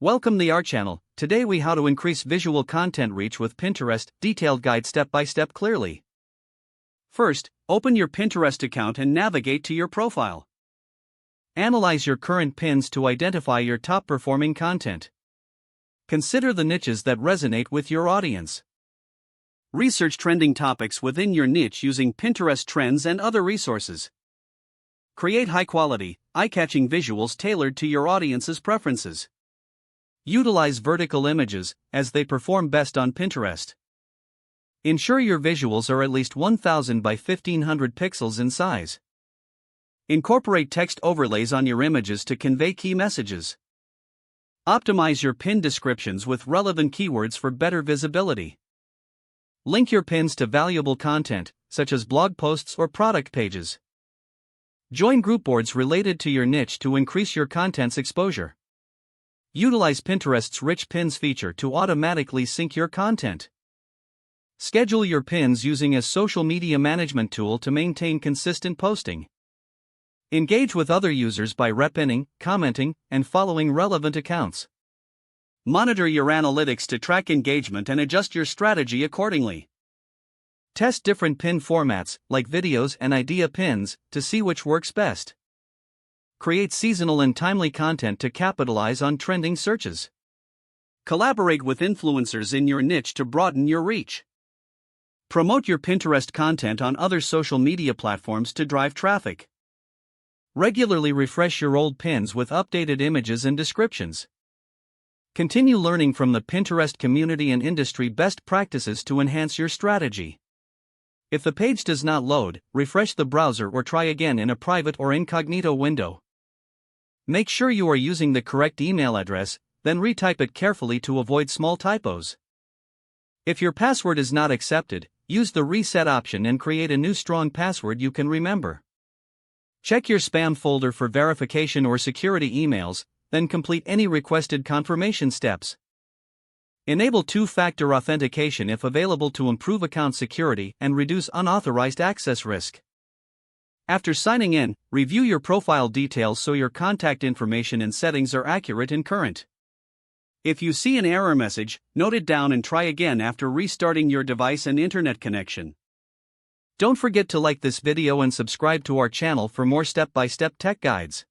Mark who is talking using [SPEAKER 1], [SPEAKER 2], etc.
[SPEAKER 1] Welcome to our channel. Today we how to increase visual content reach with Pinterest, detailed guide step by step clearly. First, open your Pinterest account and navigate to your profile. Analyze your current pins to identify your top performing content. Consider the niches that resonate with your audience. Research trending topics within your niche using Pinterest trends and other resources. Create high-quality, eye-catching visuals tailored to your audience's preferences. Utilize vertical images, as they perform best on Pinterest. Ensure your visuals are at least 1000 by 1500 pixels in size. Incorporate text overlays on your images to convey key messages. Optimize your pin descriptions with relevant keywords for better visibility. Link your pins to valuable content, such as blog posts or product pages. Join group boards related to your niche to increase your content's exposure. Utilize Pinterest's Rich Pins feature to automatically sync your content. Schedule your pins using a social media management tool to maintain consistent posting. Engage with other users by repinning, commenting, and following relevant accounts. Monitor your analytics to track engagement and adjust your strategy accordingly. Test different pin formats, like videos and idea pins, to see which works best. Create seasonal and timely content to capitalize on trending searches. Collaborate with influencers in your niche to broaden your reach. Promote your Pinterest content on other social media platforms to drive traffic. Regularly refresh your old pins with updated images and descriptions. Continue learning from the Pinterest community and industry best practices to enhance your strategy. If the page does not load, refresh the browser or try again in a private or incognito window. Make sure you are using the correct email address, then retype it carefully to avoid small typos. If your password is not accepted, use the reset option and create a new strong password you can remember. Check your spam folder for verification or security emails, then complete any requested confirmation steps. Enable two-factor authentication if available to improve account security and reduce unauthorized access risk. After signing in, review your profile details so your contact information and settings are accurate and current. If you see an error message, note it down and try again after restarting your device and internet connection. Don't forget to like this video and subscribe to our channel for more step-by-step tech guides.